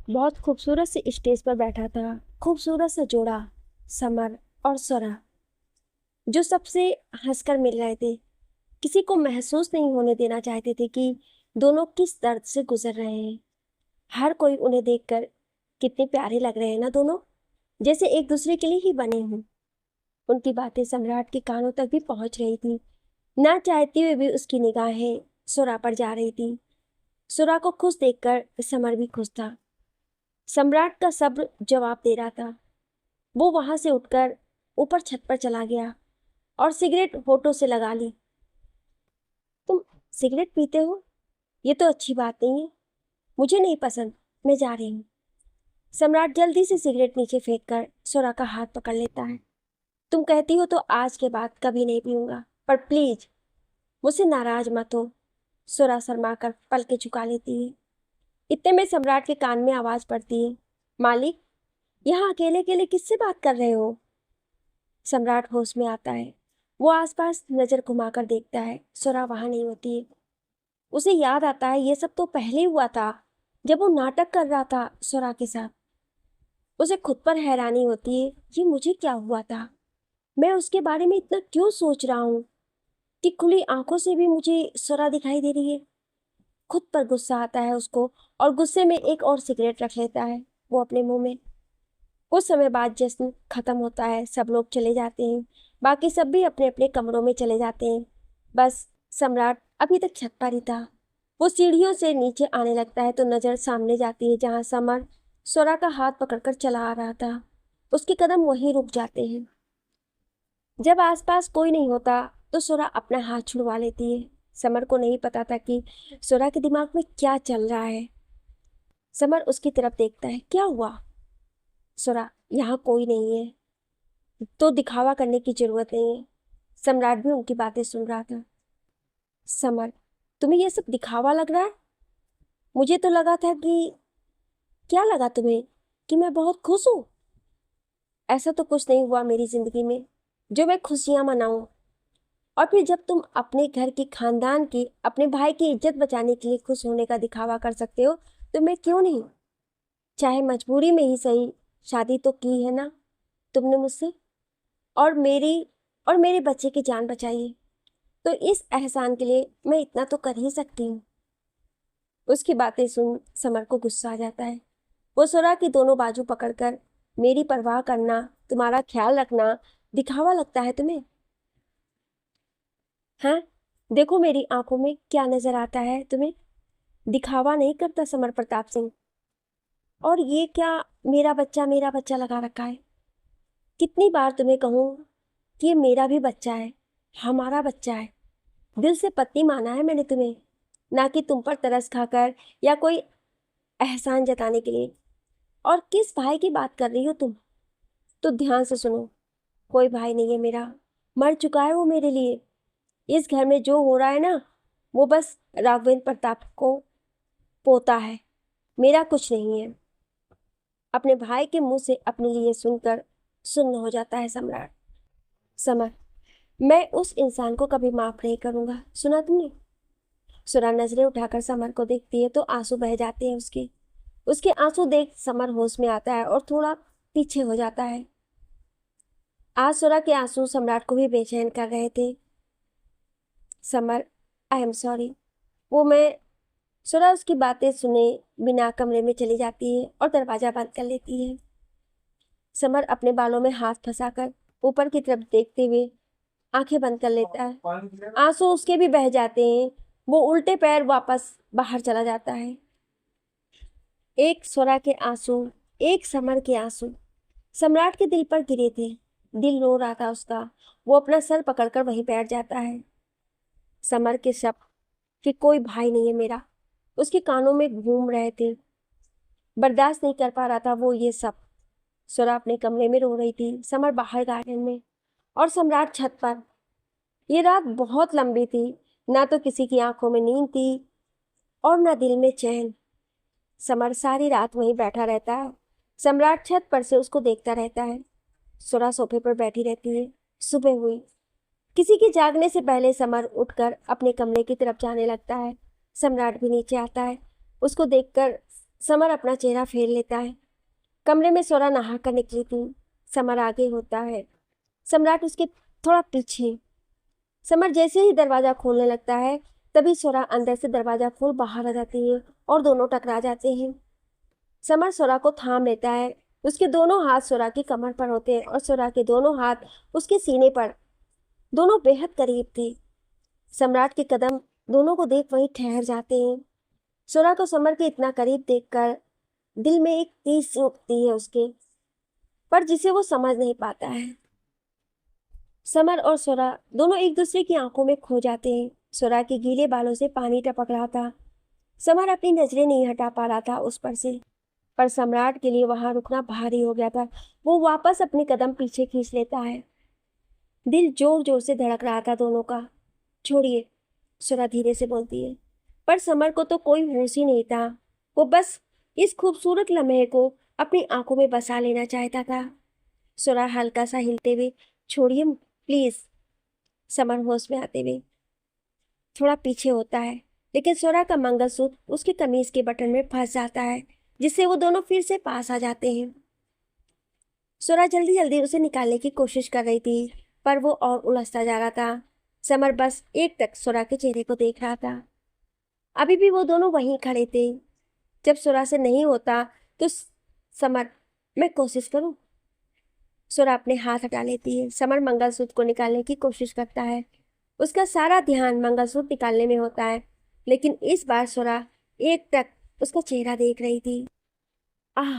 बहुत खूबसूरत से स्टेज पर बैठा था, खूबसूरत सा जोड़ा, समर और स्वरा, जो सबसे हंसकर मिल रहे थे। किसी को महसूस नहीं होने देना चाहते थे कि दोनों किस दर्द से गुजर रहे हैं। हर कोई उन्हें देखकर कितने प्यारे लग रहे हैं ना दोनों, जैसे एक दूसरे के लिए ही बने हों। उनकी बातें सम्राट के कानों तक भी पहुंच रही थी। ना चाहते हुए भी उसकी निगाहें सुरा पर जा रही थी। सुरा को खुश देखकर समर भी खुश था। सम्राट का सब्र जवाब दे रहा था। वो वहां से उठकर ऊपर छत पर चला गया और सिगरेट होठों से लगा ली। तुम सिगरेट पीते हो? ये तो अच्छी बात नहीं है। मुझे नहीं पसंद। मैं जा रही हूँ। सम्राट जल्दी से सिगरेट नीचे फेंक कर सुरा का हाथ पकड़ लेता है। तुम कहती हो तो आज के बाद कभी नहीं पीऊंगा, पर प्लीज मुझसे नाराज मत हो। सुरा शर्मा कर पलकें झुका लेती है। इतने में सम्राट के कान में आवाज पड़ती है, मालिक, यहाँ अकेले अकेले किससे बात कर रहे हो? सम्राट होश में आता है। वो आसपास नजर घुमाकर देखता है, सुरा वहां नहीं होती है। उसे याद आता है ये सब तो पहले हुआ था, जब वो नाटक कर रहा था सुरा के साथ। उसे खुद पर हैरानी होती है, ये मुझे क्या हुआ था? मैं उसके बारे में इतना क्यों सोच रहा हूँ कि खुली आंखों से भी मुझे सुरा दिखाई दे रही है। खुद पर गुस्सा आता है उसको, और गुस्से में एक और सिगरेट रख लेता है वो अपने मुंह में। कुछ समय बाद जश्न खत्म होता है, सब लोग चले जाते हैं। बाकी सब भी अपने अपने कमरों में चले जाते हैं। बस सम्राट अभी तक छत पर ही था। वो सीढ़ियों से नीचे आने लगता है तो नजर सामने जाती है जहां समर सोरा का हाथ पकड़कर चला आ रहा था। उसके कदम वहीं रुक जाते हैं। जब आसपास कोई नहीं होता तो सोरा अपना हाथ छुड़वा लेती है। समर को नहीं पता था कि सोरा के दिमाग में क्या चल रहा है। समर उसकी तरफ देखता है, क्या हुआ? सोरा, यहाँ कोई नहीं है तो दिखावा करने की जरूरत नहीं है। सम्राट भी उनकी बातें सुन रहा था। समर, तुम्हें यह सब दिखावा लग रहा है? मुझे तो लगा था कि, क्या लगा तुम्हें कि मैं बहुत खुश हूं? ऐसा तो कुछ नहीं हुआ मेरी जिंदगी में जो मैं खुशियां मनाऊं। और फिर जब तुम अपने घर की, खानदान की, अपने भाई की इज्जत बचाने के लिए खुश होने का दिखावा कर सकते हो तो मैं क्यों नहीं? चाहे मजबूरी में ही सही, शादी तो की है ना तुमने मुझसे, और मेरे बच्चे की जान बचाई है। तो इस एहसान के लिए मैं इतना तो कर ही सकती हूँ। उसकी बातें सुन समर को गुस्सा आ जाता है। वो सुरा की दोनों बाजू पकड़कर, मेरी परवाह करना, तुम्हारा ख्याल रखना दिखावा लगता है तुम्हें? हाँ, देखो मेरी आंखों में क्या नजर आता है तुम्हें? दिखावा नहीं करता समर प्रताप सिंह। और ये क्या, मेरा बच्चा लगा रखा है? कितनी बार तुम्हें कहूँ कि ये मेरा भी बच्चा है, हमारा बच्चा है। दिल से पत्नी माना है मैंने तुम्हें, ना कि तुम पर तरस खाकर या कोई एहसान जताने के लिए। और किस भाई की बात कर रही हो तुम? तो ध्यान से सुनो, कोई भाई नहीं है मेरा। मर चुका है वो मेरे लिए। इस घर में जो हो रहा है ना, वो बस राघवेंद्र प्रताप को पोता है, मेरा कुछ नहीं है। अपने भाई के मुंह से अपने लिए सुनकर सुन्न हो जाता है सम्राट। समर, मैं उस इंसान को कभी माफ नहीं करूंगा, सुना तुमने? सुरा नजरें उठाकर समर को देखती है तो आंसू बह जाते हैं उसके। उसके आंसू देख समर होश में आता है और थोड़ा पीछे हो जाता है। आज सुरा के आंसू सम्राट को भी बेचैन कर रहे थे। Summer, I am sorry. वो मैं सुरा उसकी बातें सुने बिना कमरे में चली जाती है और दरवाजा बंद कर लेती है। समर अपने बालों में हाथ फंसाकर ऊपर की तरफ देखते हुए आंखें बंद कर लेता है। आंसू उसके भी बह जाते हैं। वो उल्टे पैर वापस बाहर चला जाता है। एक स्वरा के आंसू, एक समर के आंसू सम्राट के दिल पर गिरे थे। दिल रो रहा था उसका। वो अपना सर पकड़कर वहीं बैठ जाता है। समर के शब्द कि कोई भाई नहीं है मेरा उसके कानों में घूम रहे थे। बर्दाश्त नहीं कर पा रहा था वो ये सब। स्वरा अपने कमरे में रो रही थी, समर बाहर गार्डन में, और सम्राट छत पर। ये रात बहुत लंबी थी। ना तो किसी की आंखों में नींद थी और ना दिल में चैन। समर सारी रात वहीं बैठा रहता है। सम्राट छत पर से उसको देखता रहता है। सुरा सोफे पर बैठी रहती है। सुबह हुई। किसी के जागने से पहले समर उठकर अपने कमरे की तरफ जाने लगता है। सम्राट भी नीचे आता है। उसको देखकर समर अपना चेहरा फेर लेता है। कमरे में सोरा नहा कर निकली थी। समर आगे होता है, सम्राट उसके थोड़ा पीछे। समर जैसे ही दरवाजा खोलने लगता है तभी सोरा अंदर से दरवाजा खोल बाहर आ जाती है और दोनों टकरा जाते हैं। समर सोरा को थाम लेता है। उसके दोनों हाथ सोरा की कमर पर होते हैं और सोरा के दोनों हाथ उसके सीने पर। दोनों बेहद करीब थे। सम्राट के कदम दोनों को देख वहीं ठहर जाते हैं। सोरा को समर के इतना करीब देखकर दिल में एक तीर सी उठती है उसके, पर जिसे वो समझ नहीं पाता है। समर और सोरा दोनों एक दूसरे की आंखों में खो जाते हैं। सोरा के गीले बालों से पानी टपक रहा था। समर अपनी नजरें नहीं हटा पा रहा था उस पर से, पर सम्राट के लिए वहां रुकना भारी हो गया था। वो वापस अपने कदम पीछे खींच लेता है। दिल जोर जोर से धड़क रहा था दोनों का। छोड़िए, सुरा धीरे से बोलती है। पर समर को तो कोई होश ही नहीं था। वो बस इस खूबसूरत लम्हे को अपनी आंखों में बसा लेना चाहता था। सुरा हल्का सा हिलते हुए, छोड़िए प्लीज। समर होश में आते हुए थोड़ा पीछे होता है, लेकिन सुरा का मंगलसूत्र उसके कमीज के बटन में फंस जाता है, जिससे वो दोनों फिर से पास आ जाते हैं। सुरा जल्दी जल्दी उसे निकालने की कोशिश कर रही थी, पर वो और उलझता जा रहा था। समर बस एक टक सुरा के चेहरे को देख रहा था। अभी भी वो दोनों वहीं खड़े थे। जब सुरा से नहीं होता तो समर, मैं कोशिश करूं। सुरा अपने हाथ हटा लेती है। समर मंगलसूत्र को निकालने की कोशिश करता है। उसका सारा ध्यान मंगलसूत्र निकालने में होता है, लेकिन इस बार सुरा एक टक उसका चेहरा देख रही थी। आह,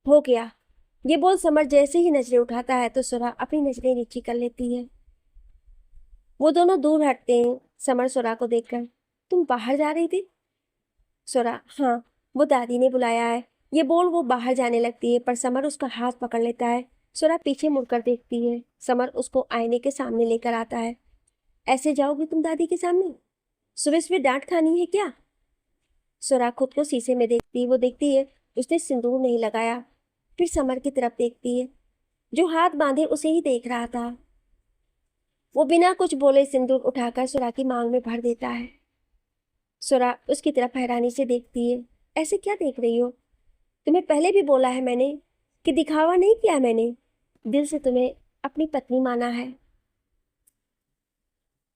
हो गया। ये बोल समर जैसे ही नजरें उठाता है तो सुरा अपनी नजरें नीची कर लेती है। वो दोनों दूर हटते हैं। समर सुरा को देखकर, तुम बाहर जा रही थी? सुरा, हाँ, वो दादी ने बुलाया है। ये बोल वो बाहर जाने लगती है, पर समर उसका हाथ पकड़ लेता है। सुरा पीछे मुड़कर देखती है। समर उसको आईने के सामने लेकर आता है। ऐसे जाओगी तुम दादी के सामने? सुबह सुबह डांट खानी है क्या? सुरा खुद को शीशे में देखती है। वो देखती है उसने सिंदूर नहीं लगाया। फिर समर की तरफ देखती है, जो हाथ बांधे उसे ही देख रहा था। वो बिना कुछ बोले सिंदूर उठाकर सुरा की मांग में भर देता है। सुरा उसकी तरफ हैरानी से देखती है। ऐसे क्या देख रही हो? तुम्हें पहले भी बोला है मैंने कि दिखावा नहीं किया मैंने। दिल से तुम्हें अपनी पत्नी माना है,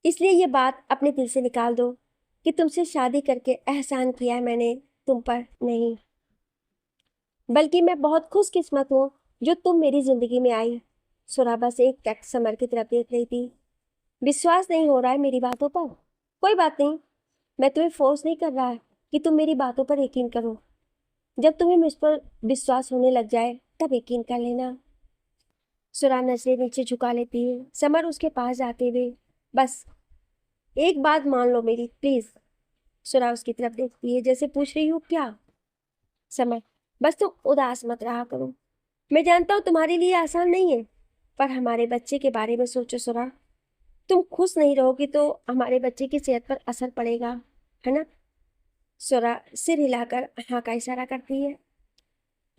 इसलिए ये बात अपने दिल से निकाल दो कि तुमसे शादी करके एहसान किया है मैंने तुम पर नहीं, बल्कि मैं बहुत खुशकिस्मत हूँ जो तुम मेरी जिंदगी में आई। सुरा बस एक टक समर की तरफ देख रही थी। विश्वास नहीं हो रहा है मेरी बातों पर? कोई बात नहीं, मैं तुम्हें फोर्स नहीं कर रहा है कि तुम मेरी बातों पर यकीन करो। जब तुम्हें मुझ पर विश्वास होने लग जाए तब यकीन कर लेना। सुरा नजरें नीचे झुका लेती है। समर उसके पास जाते हुए, बस एक बात मान लो मेरी प्लीज। सुरा उसकी तरफ देखती है जैसे पूछ रही हूँ क्या? समर, बस तुम उदास मत रहा करो। मैं जानता हूँ तुम्हारे लिए आसान नहीं है, पर हमारे बच्चे के बारे में सोचो सुरा। तुम खुश नहीं रहोगी तो हमारे बच्चे की सेहत पर असर पड़ेगा, है ना? सुरा सिर हिलाकर हाँ का इशारा करती है।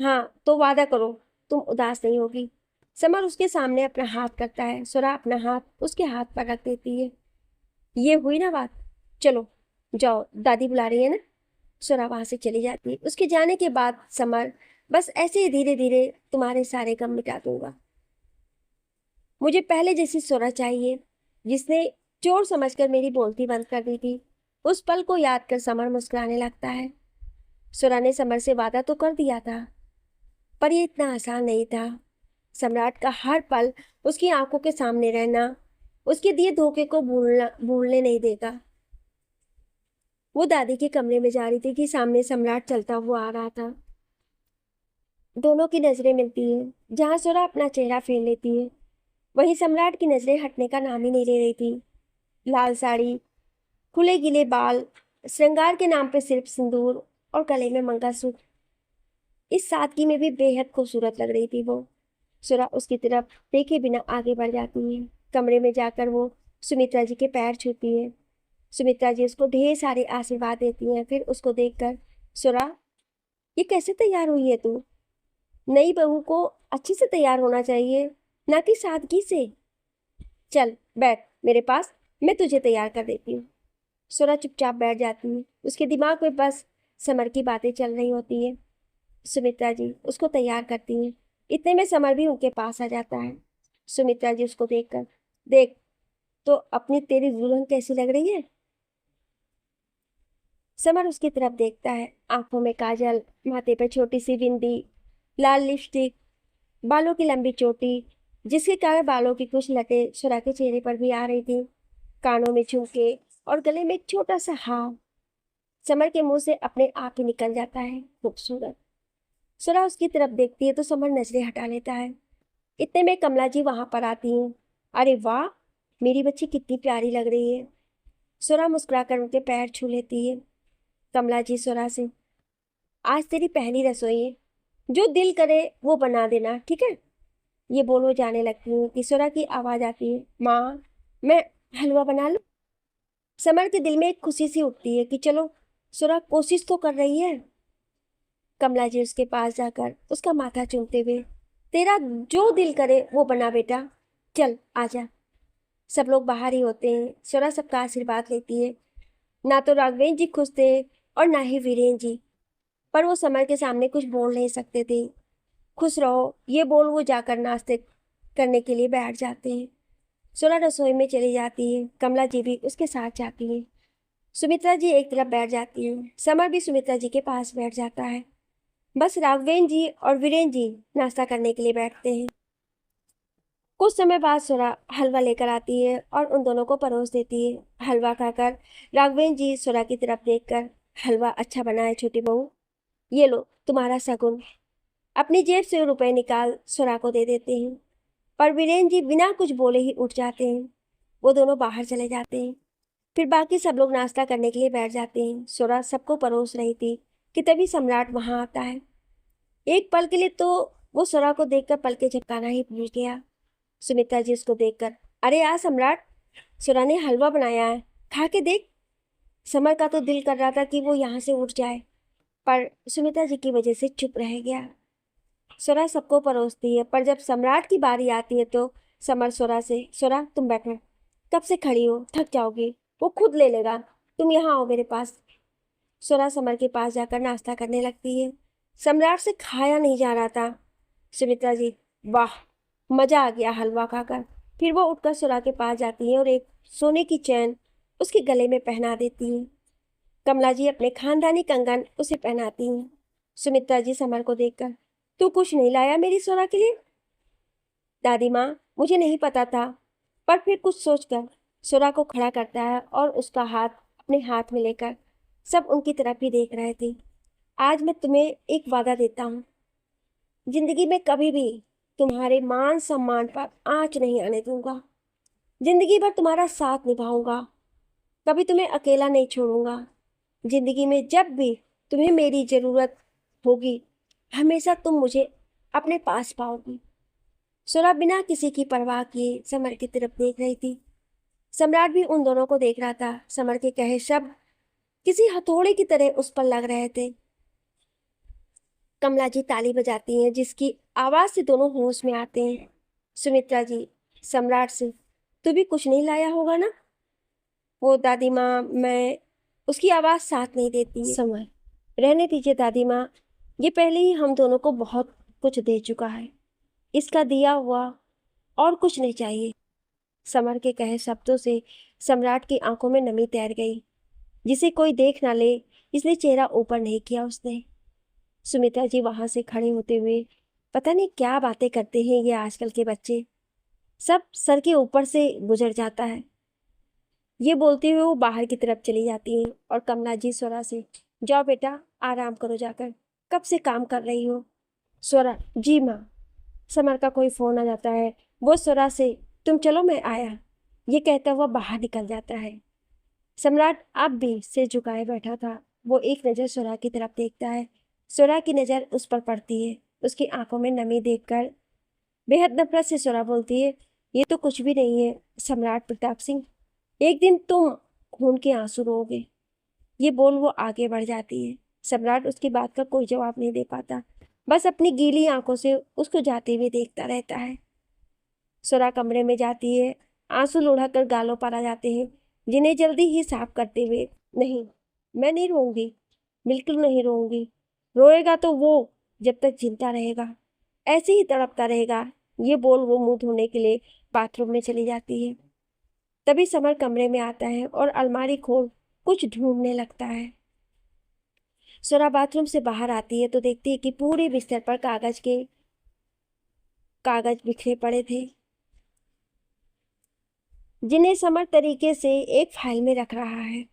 हाँ, तो वादा करो तुम उदास नहीं होगी। समर उसके सामने अपना हाथ करता है। सुरा अपना हाथ उसके हाथ पर रख देती है। ये हुई ना बात, चलो जाओ, दादी बुला रही है ना। सुरा वहां से चली जाती है। उसके जाने के बाद समर, बस ऐसे ही धीरे धीरे तुम्हारे सारे गम मिटा दूंगा। मुझे पहले जैसी सुरा चाहिए, जिसने चोर समझकर मेरी बोलती बंद कर दी थी। उस पल को याद कर समर मुस्कुराने लगता है। सुरा ने समर से वादा तो कर दिया था, पर ये इतना आसान नहीं था। सम्राट का हर पल उसकी आंखों के सामने रहना उसके दिए धोखे को भूलने नहीं देगा। वो दादी के कमरे में जा रही थी कि सामने सम्राट चलता हुआ आ रहा था। दोनों की नजरें मिलती हैं। जहां सुरा अपना चेहरा फेर लेती है, वहीं सम्राट की नजरें हटने का नाम ही नहीं ले रही थी। लाल साड़ी, खुले गिले बाल, श्रृंगार के नाम पे सिर्फ सिंदूर और गले में मंगलसूत्र, इस सादगी में भी बेहद खूबसूरत लग रही थी वो। सुरा उसकी तरफ देखे बिना आगे बढ़ जाती है। कमरे में जाकर वो सुमित्रा जी के पैर छूती है। सुमित्रा जी उसको ढेर सारे आशीर्वाद देती हैं। फिर उसको देखकर, सुरा, ये कैसे तैयार हुई है तू? नई बहू को अच्छे से तैयार होना चाहिए, ना कि सादगी से। चल बैठ मेरे पास, मैं तुझे तैयार कर देती हूँ। सुरा चुपचाप बैठ जाती है। उसके दिमाग में बस समर की बातें चल रही होती है। सुमित्रा जी उसको तैयार करती हैं। इतने में समर भी उनके पास आ जाता है। सुमित्रा जी उसको देखकर, देख तो अपनी तेरी दुल्हन कैसी लग रही है। समर उसकी तरफ देखता है। आंखों में काजल, माथे पर छोटी सी बिंदी, लाल लिपस्टिक, बालों की लंबी चोटी, जिसके कारण बालों की कुछ लटें सुरा के चेहरे पर भी आ रही थी, कानों में झुमके और गले में एक छोटा सा हार। समर के मुंह से अपने आप ही निकल जाता है, खूबसूरत। सुरा उसकी तरफ देखती है तो समर नजरें हटा लेता है। इतने में कमला जी वहां पर आती हैं। अरे वाह, मेरी बच्ची कितनी प्यारी लग रही है। सुरा मुस्कुराकर उनके पैर छू लेती है। कमला जी सुरा से, आज तेरी पहली रसोई है, जो दिल करे वो बना देना, ठीक है। ये बोल वो जाने लगती है कि सुरा की आवाज आती है, माँ मैं हलवा बना लूं। समर के दिल में एक खुशी सी उठती है कि चलो सुरा कोशिश तो कर रही है। कमला जी उसके पास जाकर उसका माथा चूमते हुए, तेरा जो दिल करे वो बना बेटा, चल आजा। सब लोग बाहर ही होते हैं। सुरा सबका आशीर्वाद लेती है। ना तो राघवेंद्र जी खुश थे और ना ही वीरेंद्र जी, पर वो समर के सामने कुछ बोल नहीं सकते थे। खुश रहो ये बोल वो जाकर नाश्ते करने के लिए बैठ जाते हैं। सुरा रसोई में चली जाती है। कमला जी भी उसके साथ जाती है। सुमित्रा जी एक तरफ बैठ जाती है। समर भी सुमित्रा जी के पास बैठ जाता है। बस राघवेंद्र जी और वीरेंद्र जी नाश्ता करने के लिए बैठते हैं। कुछ समय बाद सुरा हलवा लेकर आती है और उन दोनों को परोस देती है। हलवा खाकर राघवेंद्र जी सुरा की तरफ देखकर, हलवा अच्छा बना है छोटी बहू, ये लो तुम्हारा शगुन। अपनी जेब से रुपए निकाल सुरा को दे देते हैं। पर वीरेंद्र जी बिना कुछ बोले ही उठ जाते हैं। वो दोनों बाहर चले जाते हैं। फिर बाकी सब लोग नाश्ता करने के लिए बैठ जाते हैं। सुरा सबको परोस रही थी कि तभी सम्राट वहां आता है। एक पल के लिए तो वो सुरा को देखकर पलके झपकाना ही भूल गया। सुमित्रा जी उसको देखकर, अरे यार सम्राट, सुरा ने हलवा बनाया है, खा के देख। समर का तो दिल कर रहा था कि वो यहाँ से उठ जाए, पर सुमित्रा जी की वजह से चुप रह गया। सुरा सबको परोसती है, पर जब सम्राट की बारी आती है तो समर सुरा से, सुरा तुम बैठो, कब से खड़ी हो, थक जाओगी, वो खुद ले लेगा, तुम यहाँ आओ मेरे पास। सुरा समर के पास जाकर नाश्ता करने लगती है। सम्राट से खाया नहीं जा रहा था। सुमित्रा जी, वाह मजा आ गया हलवा खाकर। फिर वो उठकर सुरा के पास जाती है और एक सोने की चैन उसके गले में पहना देती है। कमला जी अपने खानदानी कंगन उसे पहनाती हैं। सुमित्रा जी समर को देखकर, तू कुछ नहीं लाया मेरी सुरा के लिए। दादी माँ, मुझे नहीं पता था, पर फिर कुछ सोचकर सुरा को खड़ा करता है और उसका हाथ अपने हाथ में लेकर सब उनकी तरफ ही देख रहे थे। आज मैं तुम्हें एक वादा देता हूँ, जिंदगी में कभी भी तुम्हारे मान सम्मान पर आंच नहीं आने दूंगा। जिंदगी भर तुम्हारा साथ निभाऊंगा, कभी तुम्हें अकेला नहीं छोड़ूंगा। जिंदगी में जब भी तुम्हें मेरी जरूरत होगी, हमेशा तुम मुझे अपने पास पाओगी। सुरा बिना किसी की परवाह किए समर की तरफ देख रही थी। सम्राट भी उन दोनों को देख रहा था। समर के कहे शब्द किसी हथौड़े की तरह उस पर लग रहे थे। कमला जी ताली बजाती हैं, जिसकी आवाज से दोनों होश में आते हैं। सुमित्रा जी सम्राट से, तू भी कुछ नहीं लाया होगा ना। वो, दादी माँ मैं, उसकी आवाज साथ नहीं देती है। समय रहने दीजिए दादी माँ, ये पहले ही हम दोनों को बहुत कुछ दे चुका है, इसका दिया हुआ और कुछ नहीं चाहिए। समर के कहे शब्दों से सम्राट की आंखों में नमी तैर गई। जिसे कोई देख ना ले इसलिए चेहरा ऊपर नहीं किया उसने। सुमित्रा जी वहां से खड़े होते हुए, पता नहीं क्या बातें करते हैं ये आजकल के बच्चे, सब सर के ऊपर से गुजर जाता है। ये बोलते हुए वो बाहर की तरफ चली जाती हैं और कमला जी स्वरा से, जाओ बेटा आराम करो जाकर, कब से काम कर रही हो। स्वरा, जी माँ। समर का कोई फोन आ जाता है। वो स्वरा से, तुम चलो मैं आया, ये कहता हुआ बाहर निकल जाता है। सम्राट अब भी सिर झुकाए बैठा था। वो एक नज़र स्वरा की तरफ देखता है। स्वरा की नज़र उस पर पड़ती है। उसकी आंखों में नमी देखकर बेहद नफरत से स्वरा बोलती है, ये तो कुछ भी नहीं है सम्राट प्रताप सिंह, एक दिन तुम खून के आंसू रोओगे। ये बोल वो आगे बढ़ जाती है। सम्राट उसकी बात का कोई जवाब नहीं दे पाता, बस अपनी गीली आंखों से उसको जाते हुए देखता रहता है। स्वरा कमरे में जाती है। आंसू लुढ़ककर गालों पर आ जाते हैं, जिन्हें जल्दी ही साफ करते हुए, नहीं मैं नहीं रोऊंगी, बिल्कुल नहीं रोऊंगी। रोएगा तो वो जब तक जिंदा रहेगा, ऐसे ही तड़पता रहेगा। ये बोल वो मुंह धोने के लिए बाथरूम में चली जाती है। तभी समर कमरे में आता है और अलमारी खोल कुछ ढूंढने लगता है। सुरा बाथरूम से बाहर आती है तो देखती है कि पूरे बिस्तर पर कागज बिखरे पड़े थे, जिन्हें समर तरीके से एक फाइल में रख रहा है।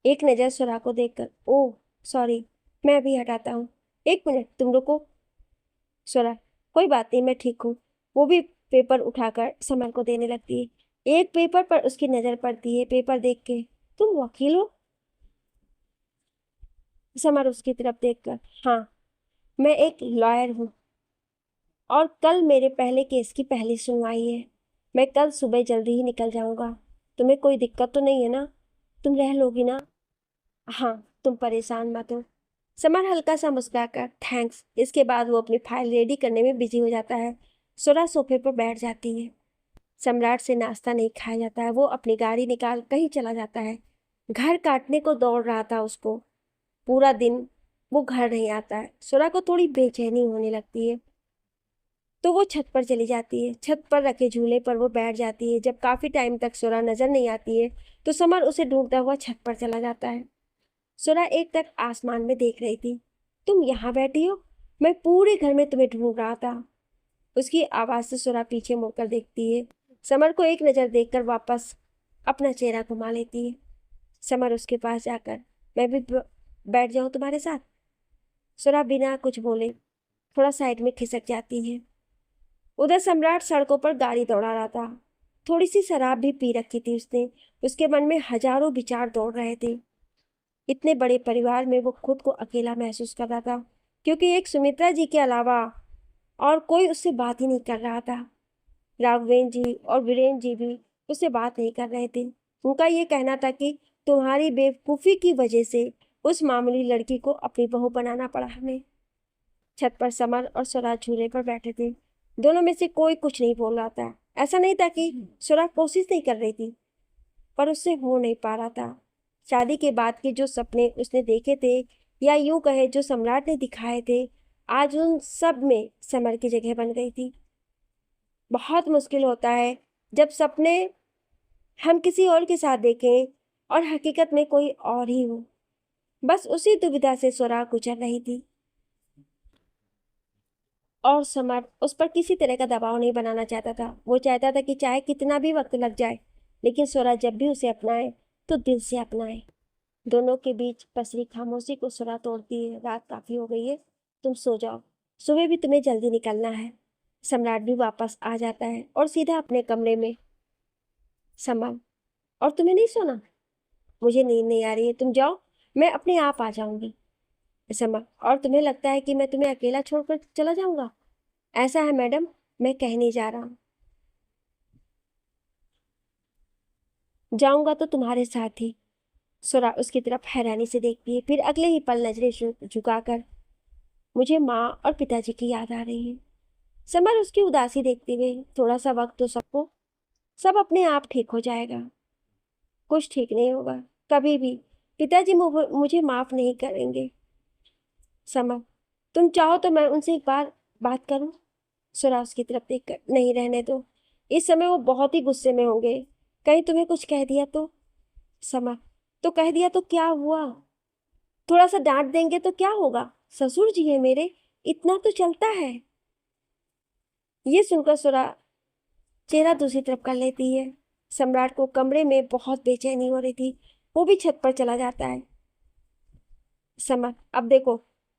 एक नज़र सुरा को देखकर, ओह सॉरी, मैं अभी हटाता हूँ। एक मिनट तुम रुको। सुरा, कोई बात नहीं, मैं ठीक हूँ। वो भी पेपर उठाकर समर को देने लगती है। एक पेपर पर उसकी नज़र पड़ती है। पेपर देख के, तुम वकील हो? समर उसकी तरफ देखकर, हाँ, मैं एक लॉयर हूँ और कल मेरे पहले केस की पहली सुनवाई है। मैं कल सुबह जल्दी ही निकल जाऊंगा। तुम्हें कोई दिक्कत तो नहीं है ना? तुम रह लोगी ना? हाँ, तुम परेशान मत हो। समर हल्का सा मुस्कुराकर थैंक्स, इसके बाद वो अपनी फाइल रेडी करने में बिजी हो जाता है। सुरा सोफे पर बैठ जाती है। सम्राट से नाश्ता नहीं खाया जाता है। वो अपनी गाड़ी निकाल कहीं चला जाता है। घर काटने को दौड़ रहा था उसको। पूरा दिन वो घर नहीं आता है। सुरा को थोड़ी बेचैनी होने लगती है तो वो छत पर चली जाती है। छत पर रखे झूले पर वो बैठ जाती है। जब काफी टाइम तक सुरा नजर नहीं आती है तो समर उसे ढूंढता हुआ छत पर चला जाता है। सुरा एक तक आसमान में देख रही थी। तुम यहाँ बैठी हो? मैं पूरे घर में तुम्हें ढूंढ रहा था। उसकी आवाज से सुरा पीछे मुड़कर देखती है। समर को एक नजर देखकर वापस अपना चेहरा घुमा लेती है। समर उसके पास जाकर, मैं भी बैठ जाऊं तुम्हारे साथ? सुरा बिना कुछ बोले थोड़ा साइड में खिसक जाती है। उधर सम्राट सड़कों पर गाड़ी दौड़ा रहा था। थोड़ी सी शराब भी पी रखी थी उसने। उसके मन में हजारों विचार दौड़ रहे थे। इतने बड़े परिवार में वो खुद को अकेला महसूस कर रहा था, क्योंकि एक सुमित्रा जी के अलावा और कोई उससे बात ही नहीं कर रहा था। राघवेंद्र जी और वीरेंद्र जी भी उससे बात नहीं कर रहे थे। उनका ये कहना था कि तुम्हारी बेवकूफ़ी की वजह से उस मामूली लड़की को अपनी बहू बनाना पड़ा हमें। छत पर समर और स्वराज झूले पर बैठे थे। दोनों में से कोई कुछ नहीं बोल रहा था। ऐसा नहीं था कि स्वराज कोशिश नहीं कर रही थी, पर उससे हो नहीं पा रहा था। शादी के बाद के जो सपने उसने देखे थे, या यूं कहे जो सम्राट ने दिखाए थे, आज उन सब में समर की जगह बन गई थी। बहुत मुश्किल होता है जब सपने हम किसी और के साथ देखें और हकीकत में कोई और ही हो। बस उसी दुविधा से स्वरा गुजर रही थी और समर उस पर किसी तरह का दबाव नहीं बनाना चाहता था। वो चाहता था कि चाहे कितना भी वक्त लग जाए, लेकिन स्वरा जब भी उसे अपनाए तो दिल से अपनाए। दोनों के बीच पसरी खामोशी को सुरा तोड़ती है, रात काफी हो गई है, तुम सो जाओ, सुबह भी तुम्हें जल्दी निकलना है। सम्राट भी वापस आ जाता है और सीधा अपने कमरे में। समर, और तुम्हें नहीं सोना? मुझे नींद नहीं आ रही है, तुम जाओ, मैं अपने आप आ जाऊंगी। समर, और तुम्हें लगता है कि मैं तुम्हें अकेला छोड़कर चला जाऊंगा? ऐसा है मैडम, मैं कहने जा रहा हूँ, जाऊंगा तो तुम्हारे साथ ही। सुरा उसकी तरफ हैरानी से देखती है, फिर अगले ही पल नजरें झुकाकर, मुझे माँ और पिताजी की याद आ रही है। समर उसकी उदासी देखते हुए, थोड़ा सा वक्त तो सबको, सब अपने आप ठीक हो जाएगा। कुछ ठीक नहीं होगा कभी भी। पिताजी मुझे माफ नहीं करेंगे। समर, तुम चाहो तो मैं उनसे एक बार बात करूं? सुरा उसकी तरफ देखकर, नहीं, रहने दो। इस समय वो बहुत ही गुस्से में होंगे। कहीं तुम्हें कुछ कह दिया तो? समर, तो कह दिया तो क्या हुआ? थोड़ा सा डांट देंगे तो क्या होगा? ससुर जी है मेरे, इतना तो चलता है। ये सुनकर सुरा चेहरा दूसरी तरफ कर लेती है। सम्राट को कमरे में बहुत बेचैनी हो रही थी। वो भी छत पर चला जाता है। समर, अब देखो,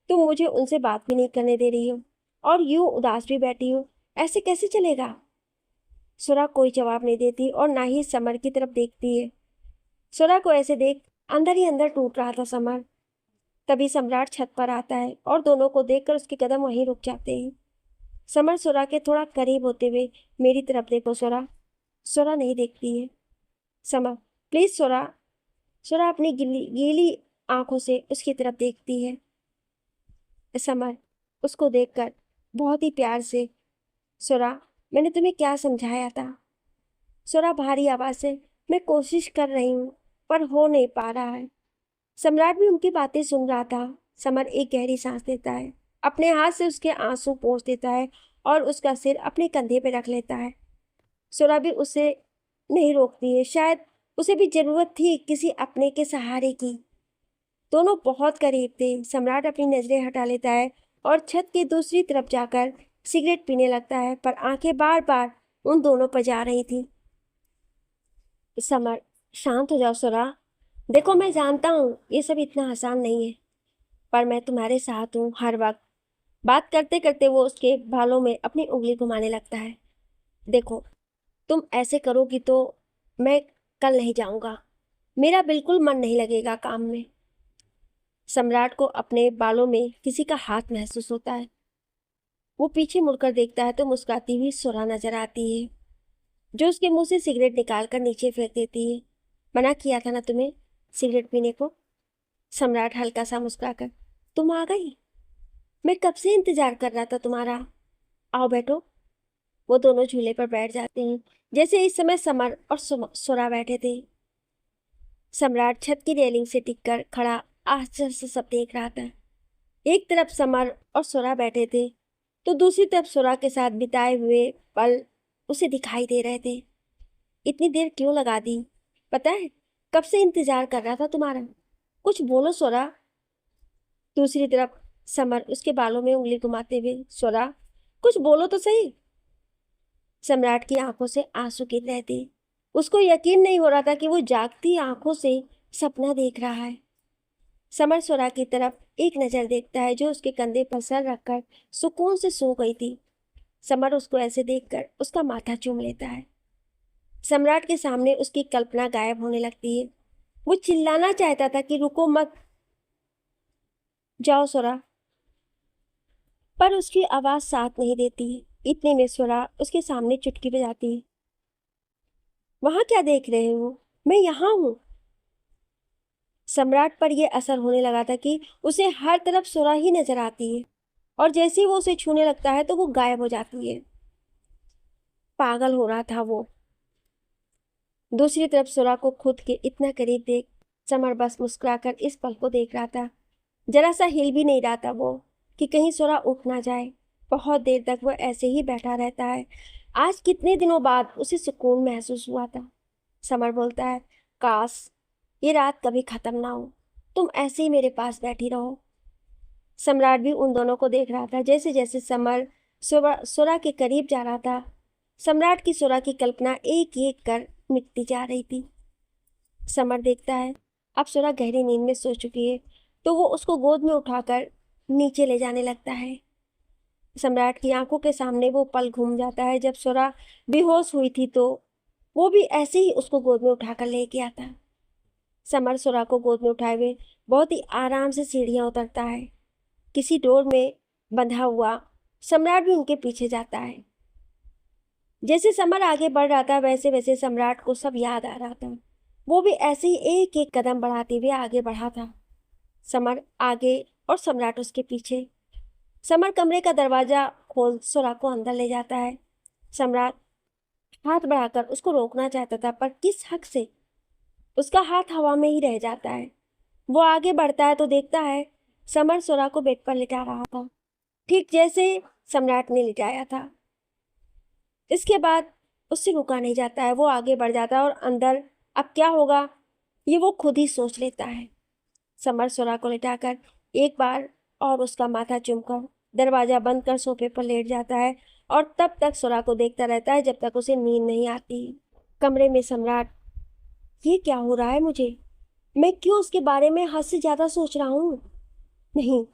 तुम मुझे उनसे बात भी नहीं करने दे रही हो और यूं उदास भी बैठी हो, ऐसे कैसे चलेगा? सुरा कोई जवाब नहीं देती और ना ही समर की तरफ देखती है। सुरा को ऐसे देख अंदर ही अंदर टूट रहा था समर। तभी सम्राट छत पर आता है और दोनों को देखकर उसके कदम वहीं रुक जाते हैं। समर सुरा के थोड़ा करीब होते हुए, मेरी तरफ देखो सुरा। सुरा नहीं देखती है। समर, प्लीज सुरा। सुरा अपनी गीली गीली आंखों से उसकी तरफ देखती है। समर उसको देखकर बहुत ही प्यार से, सुरा, मैंने तुम्हें क्या समझाया था? सुरा भारी आवाज से, मैं कोशिश कर रही हूँ पर हो नहीं पा रहा है। सम्राट भी उनकी बातें सुन रहा था। समर एक गहरी सांस लेता है, अपने हाथ से उसके आंसू पोंछ देता है और उसका सिर अपने कंधे पे रख लेता है। सुरा भी उसे नहीं रोकती है, शायद उसे भी जरूरत थी किसी अपने के सहारे की। दोनों बहुत करीब थे। सम्राट अपनी नजरें हटा लेता है और छत की दूसरी तरफ जाकर सिगरेट पीने लगता है, पर आंखें बार बार उन दोनों पर जा रही थी। समर, शांत हो जाओ सुरा। देखो, मैं जानता हूँ ये सब इतना आसान नहीं है, पर मैं तुम्हारे साथ हूँ हर वक्त। बात करते करते वो उसके बालों में अपनी उंगली घुमाने लगता है। देखो, तुम ऐसे करोगी तो मैं कल नहीं जाऊंगा। मेरा बिल्कुल मन नहीं लगेगा काम में। सम्राट को अपने बालों में किसी का हाथ महसूस होता है। वो पीछे मुड़कर देखता है तो मुस्कुराती हुई सुरा नजर आती है, जो उसके मुंह से सिगरेट निकालकर नीचे फेंक देती है। मना किया था ना तुम्हें सिगरेट पीने को? सम्राट हल्का सा मुस्कुराकर, तुम आ गई। मैं कब से इंतजार कर रहा था तुम्हारा। आओ बैठो। वो दोनों झूले पर बैठ जाते हैं, जैसे इस समय समर और सुरा बैठे थे। सम्राट छत की रेलिंग से टिककर खड़ा आश्चर्य से सब देख रहा था। एक तरफ समर और सुरा बैठे थे, तो दूसरी तरफ सुरा के साथ बिताए हुए पल उसे दिखाई दे रहे थे। इतनी देर क्यों लगा दी? पता है, कब से इंतजार कर रहा था तुम्हारा। कुछ बोलो सुरा। दूसरी तरफ समर उसके बालों में उंगली घुमाते हुए, सुरा कुछ बोलो तो सही। सम्राट की आंखों से आंसू गिर रहे थे। उसको यकीन नहीं हो रहा था कि वो जागती आंखों से सपना देख रहा है। समर सुरा की तरफ एक नजर देखता है, जो उसके कंधे पर सर रखकर सुकून से सो गई थी। समर उसको ऐसे देखकर उसका माथा चूम लेता है। सम्राट के सामने उसकी कल्पना गायब होने लगती है। वो चिल्लाना चाहता था कि रुको मत जाओ सुरा, पर उसकी आवाज साथ नहीं देती। इतने में सुरा उसके सामने चुटकी बजाती है। वहां क्या देख रहे हो? मैं यहाँ हूँ। सम्राट पर यह असर होने लगा था कि उसे हर तरफ सुरा ही नजर आती है, और जैसे ही वो उसे छूने लगता है तो वो गायब हो जाती है। पागल हो रहा था वो। दूसरी तरफ सुरा को खुद के इतना करीब देख समर बस मुस्कुराकर इस पल को देख रहा था। जरा सा हिल भी नहीं रहा था वो, कि कहीं सुरा उठ ना जाए। बहुत देर तक वो ऐसे ही बैठा रहता है। आज कितने दिनों बाद उसे सुकून महसूस हुआ था। समर बोलता है, काश ये रात कभी खत्म ना हो, तुम ऐसे ही मेरे पास बैठी रहो। सम्राट भी उन दोनों को देख रहा था। जैसे जैसे समर सुरा के करीब जा रहा था, सम्राट की सुरा की कल्पना एक एक कर मिटती जा रही थी। समर देखता है अब सुरा गहरी नींद में सो चुकी है, तो वो उसको गोद में उठाकर नीचे ले जाने लगता है। सम्राट की आंखों के सामने वो पल घूम जाता है जब सुरा बेहोश हुई थी, तो वो भी ऐसे ही उसको गोद में उठाकर ले गया था। समर सुरा को गोद में उठाए हुए बहुत ही आराम से सीढ़ियां उतरता है, किसी डोर में बंधा हुआ। सम्राट भी उनके पीछे जाता है। जैसे समर आगे बढ़ रहा था, वैसे वैसे सम्राट को सब याद आ रहा था। वो भी ऐसे ही एक एक कदम बढ़ाते हुए आगे बढ़ा था। समर आगे और सम्राट उसके पीछे। समर कमरे का दरवाजा खोल सुरा को अंदर ले जाता है। सम्राट हाथ बढ़ाकर उसको रोकना चाहता था, पर किस हक से? उसका हाथ हवा में ही रह जाता है। वो आगे बढ़ता है तो देखता है समर सुरा को बेड पर लिटा रहा था, ठीक जैसे सम्राट ने लिटाया था। इसके बाद उससे रुका नहीं जाता है। वो आगे बढ़ जाता है और अंदर अब क्या होगा ये वो खुद ही सोच लेता है। समर सुरा को लिटाकर एक बार और उसका माथा चूमकर दरवाजा बंद कर सोफे पर लेट जाता है, और तब तक सुरा को देखता रहता है जब तक उसे नींद नहीं आती। कमरे में सम्राट, ये क्या हो रहा है मुझे? मैं क्यों उसके बारे में हद से ज्यादा सोच रहा हूँ? नहीं,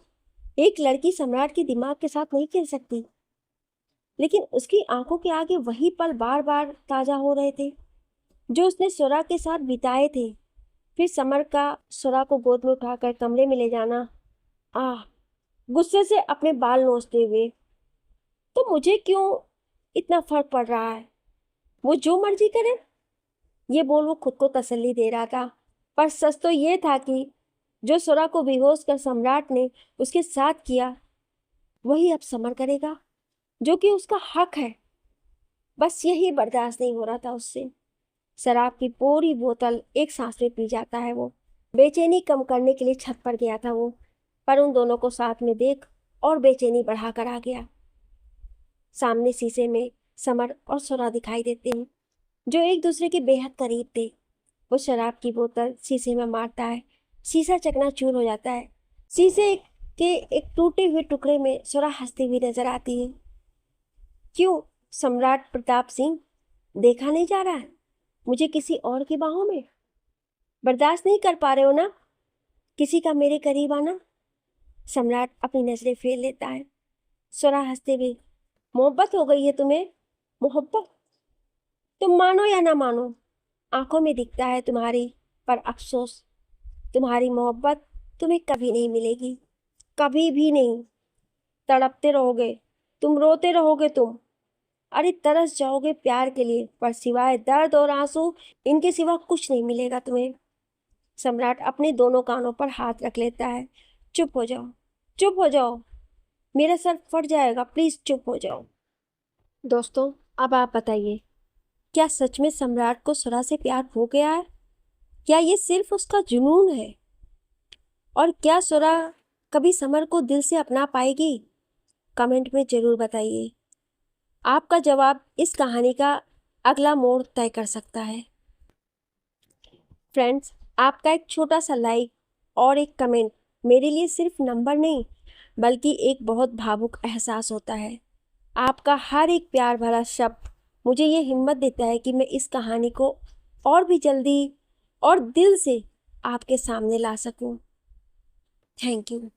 एक लड़की सम्राट के दिमाग के साथ नहीं खेल सकती। लेकिन उसकी आंखों के आगे वही पल बार बार ताजा हो रहे थे, जो उसने सुरा के साथ बिताए थे। फिर समर का सुरा को गोद में उठाकर कमरे में ले जाना। आह, गुस्से से अपने बाल नोचते हुए, तो मुझे क्यों इतना फर्क पड़ रहा है? वो जो मर्जी करे, ये बोल वो खुद को तसल्ली दे रहा था। पर सच तो ये था कि जो सुरा को बेहोश कर सम्राट ने उसके साथ किया, वही अब समर करेगा, जो कि उसका हक है। बस यही बर्दाश्त नहीं हो रहा था उससे। शराब की पूरी बोतल एक सांस में पी जाता है वो। बेचैनी कम करने के लिए छत पर गया था वो, पर उन दोनों को साथ में देख और बेचैनी बढ़ाकर आ गया। सामने शीशे में समर और सुरा दिखाई देते हैं, जो एक दूसरे के बेहद करीब थे। वो शराब की बोतल शीशे में मारता है, शीशा चकनाचूर हो जाता है। शीशे के एक टूटे हुए टुकड़े में सुरा हंसती हुई नजर आती है। क्यों सम्राट प्रताप सिंह, देखा नहीं जा रहा है मुझे किसी और की बाहों में? बर्दाश्त नहीं कर पा रहे हो ना किसी का मेरे करीब आना? सम्राट अपनी नजरें फेर लेता है। सुरा हंसते हुए, मोहब्बत हो गई है तुम्हें? मोहब्बत? तुम मानो या ना मानो, आंखों में दिखता है तुम्हारी, पर अफसोस तुम्हारी मोहब्बत तुम्हें कभी नहीं मिलेगी, कभी भी नहीं। तड़पते रहोगे तुम, रोते रहोगे तुम, अरे तरस जाओगे प्यार के लिए, पर सिवाय दर्द और आंसू इनके सिवा कुछ नहीं मिलेगा तुम्हें। सम्राट अपने दोनों कानों पर हाथ रख लेता है। चुप हो जाओ, चुप हो जाओ, मेरा सर फट जाएगा, प्लीज चुप हो जाओ। दोस्तों, अब आप बताइए, क्या सच में सम्राट को सुरा से प्यार हो गया है? क्या ये सिर्फ उसका जुनून है? और क्या सुरा कभी समर को दिल से अपना पाएगी? कमेंट में जरूर बताइए। आपका जवाब इस कहानी का अगला मोड़ तय कर सकता है। फ्रेंड्स, आपका एक छोटा सा लाइक और एक कमेंट मेरे लिए सिर्फ नंबर नहीं, बल्कि एक बहुत भावुक एहसास होता है। आपका हर एक प्यार भरा शब्द मुझे ये हिम्मत देता है कि मैं इस कहानी को और भी जल्दी और दिल से आपके सामने ला सकूं। Thank you.